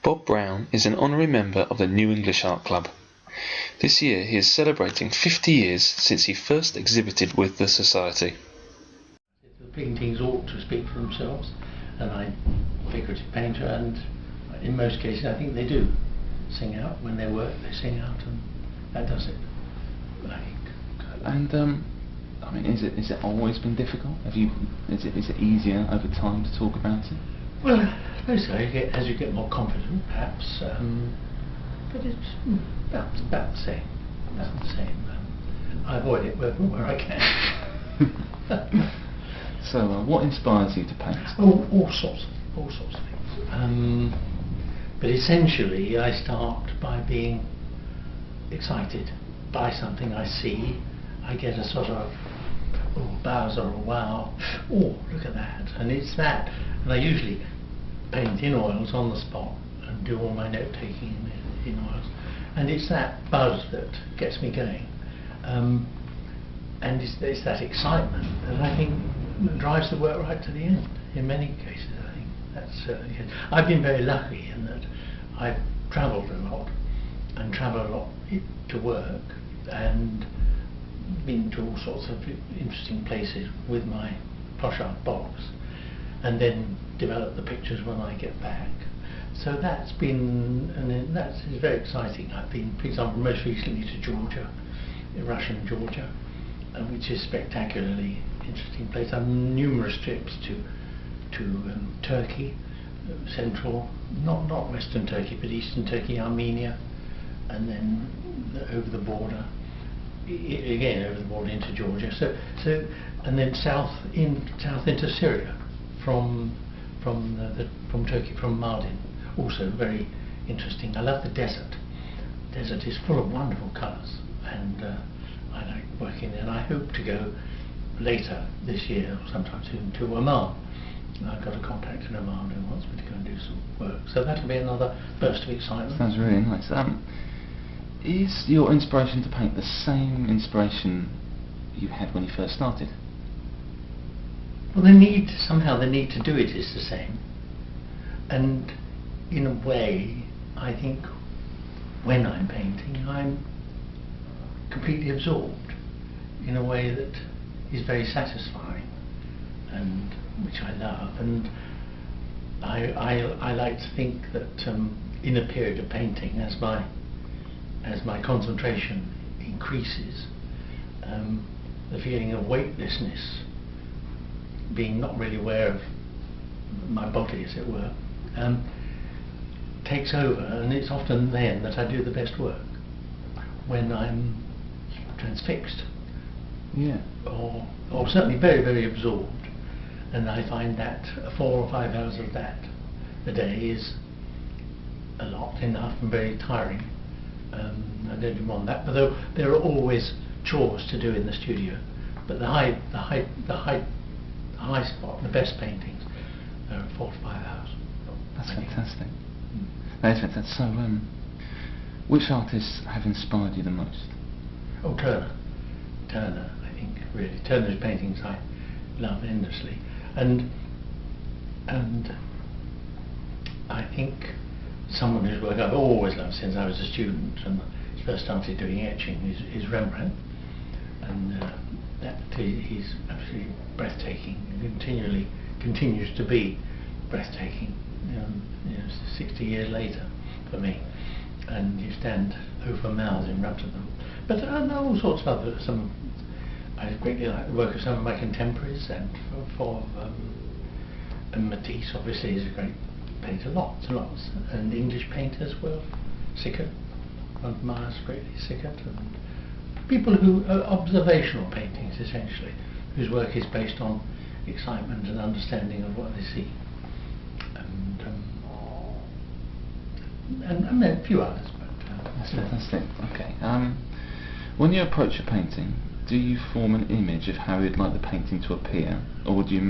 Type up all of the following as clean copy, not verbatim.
Bob Brown is an honorary member of the New English Art Club. This year he is celebrating 50 years since he first exhibited with the Society. The paintings ought to speak for themselves, and I'm a figurative painter, and in most cases I think they do sing out. When they work, they sing out, and that does it, I think. And I mean, is it always been difficult? Is it easier over time to talk about it? Well, I suppose so. As you get more confident, perhaps, but it's about the same. About the same. I avoid it where I can. So, what inspires you to paint? All sorts of things. But essentially, I start by being excited by something I see. I get a sort of buzz or a wow. Oh, look at that! And it's that. And I usually paint in oils on the spot and do all my note taking in oils. And it's that buzz that gets me going. And it's that excitement that I think drives the work right to the end. In many cases, I think that's certainly it. I've been very lucky in that I've travelled a lot and travelled a lot to work and been to all sorts of interesting places with my posh art box, and then develop the pictures when I get back. So that's been, and that's very exciting. I've been, for example, most recently to Georgia, Russian Georgia, which is a spectacularly interesting place. I've numerous trips to Turkey, central, not Western Turkey, but Eastern Turkey, Armenia, and then over the border. Again over the border into Georgia, so and then south into Syria from Turkey, from Mardin, also very interesting. I love the desert. The desert is full of wonderful colours, and I like working there. And I hope to go later this year or sometime soon to Oman. I've got a contact in Oman who wants me to go and do some work, so that'll be another burst of excitement. Sounds really nice. Is your inspiration to paint the same inspiration you had when you first started? Well, the need to do it is the same. And in a way, I think when I'm painting, I'm completely absorbed in a way that is very satisfying, and which I love. And I like to think that in a period of painting, as my concentration increases, the feeling of weightlessness, being not really aware of my body, as it were, takes over, and it's often then that I do the best work, when I'm transfixed, or certainly very, very absorbed. And I find that 4 or 5 hours of that a day is a lot, enough, and very tiring. I don't want that, but there are always chores to do in the studio. But the high spot, the best paintings, are 4 to 5 hours. That's fantastic. That is fantastic. So, which artists have inspired you the most? Oh, Turner, I think, really. Turner's paintings I love endlessly, and I think someone whose work I've always loved since I was a student and first started doing etching is Rembrandt, and he's absolutely breathtaking. He continues to be breathtaking. 60 years later for me, and you stand open mouthed in front of them. But all sorts of other. I greatly like the work of some of my contemporaries, and and Matisse obviously is a great painter, lots and lots, and English painters, well, Sickert, one admires greatly Sickert, and people who are observational paintings essentially, whose work is based on excitement and understanding of what they see, and a few others. But that's fantastic. Okay. When you approach a painting, do you form an image of how you'd like the painting to appear, or would you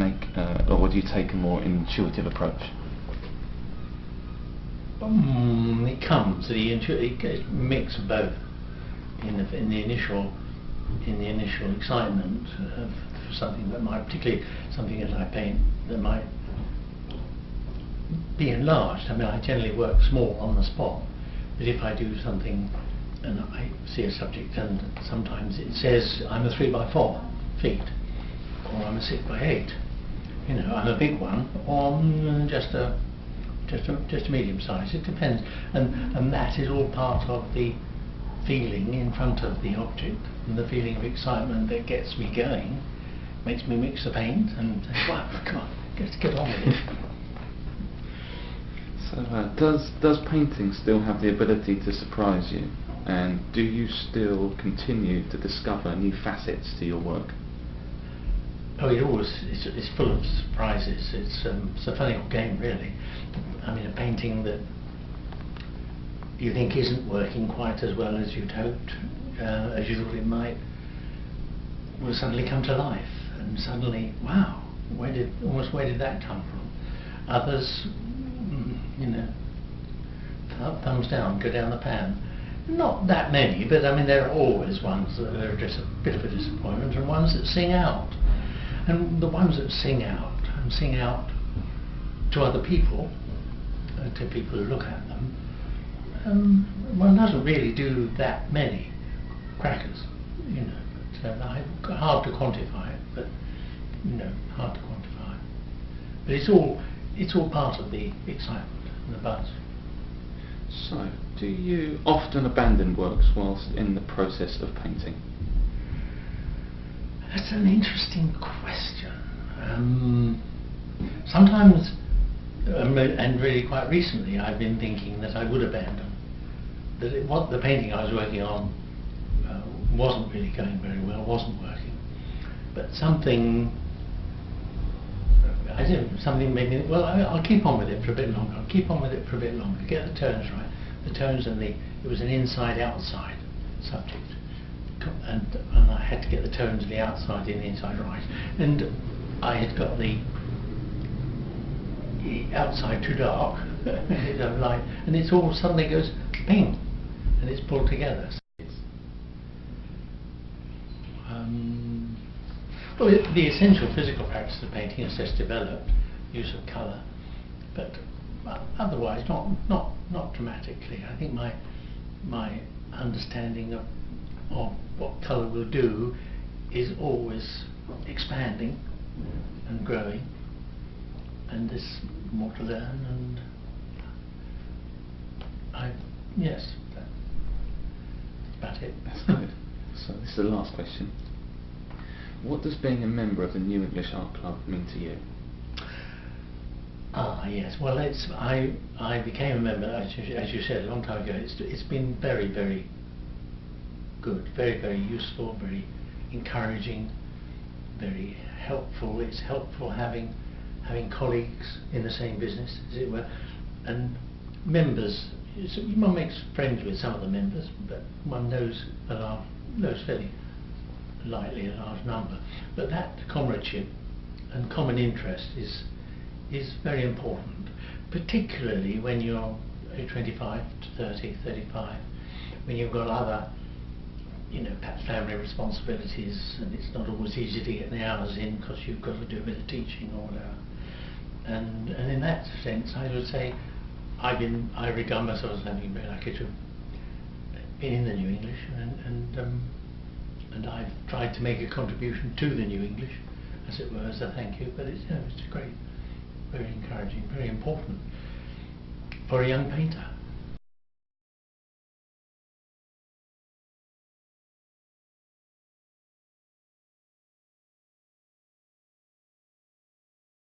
take a more intuitive approach? It comes. It mix of both. In the initial excitement of something that might, particularly something that I paint that might be enlarged. I mean, I generally work small on the spot, but if I do something and I see a subject and sometimes it says I'm a 3x4 feet, or I'm a 6x8, you know, I'm a big one, or just a medium size. It depends, and that is all part of the feeling in front of the object, and the feeling of excitement that gets me going, makes me mix the paint and say, wow, come on, let's get on with it. So does painting still have the ability to surprise you, and do you still continue to discover new facets to your work? Oh, it's full of surprises. It's a funny old game, really. I mean, a painting that you think isn't working quite as well as you'd hoped, as you thought it might, will suddenly come to life, and suddenly, wow, where did that come from? Others, you know, thumbs down, go down the pan. Not that many, but I mean, there are always ones that are just a bit of a disappointment, and ones that sing out. And the ones that sing out to other people, to people who look at them, one doesn't really do that many crackers, you know. But, hard to quantify it, but you know, hard to quantify it. But it's all part of the excitement and the buzz. So, do you often abandon works whilst in the process of painting? That's an interesting question. Sometimes, and really quite recently, I've been thinking that I would abandon. That what the painting I was working on wasn't really going very well, wasn't working. But something made me think, well, I'll keep on with it for a bit longer. I'll keep on with it for a bit longer. Get the tones right. The tones and it was an inside-outside subject. And I had to get the tones of the outside and the inside right, and I had got the outside too dark light, and it's all suddenly goes ping, and it's pulled together. Well, the essential physical practice of painting is just developed, use of colour, but otherwise not dramatically. I think my understanding of what colour will do is always expanding and growing, and there's more to learn, and yes, that's about it. That's good. So this is the last question. What does being a member of the New English Art Club mean to you? Yes, well, I became a member, as you said, a long time ago. It's been very, very good, very, very useful, very encouraging, very helpful. It's helpful having colleagues in the same business, as it were, and members. One makes friends with some of the members, but one knows fairly lightly a large number. But that comradeship and common interest is very important, particularly when you're 25 to 30, 35, when you've got other, perhaps family responsibilities, and it's not always easy to get the hours in because you've got to do a bit of teaching or whatever. And in that sense, I would say I regard myself as having been lucky to have been in the New English, and I've tried to make a contribution to the New English, as it were, as a thank you. But it's great, very encouraging, very important for a young painter.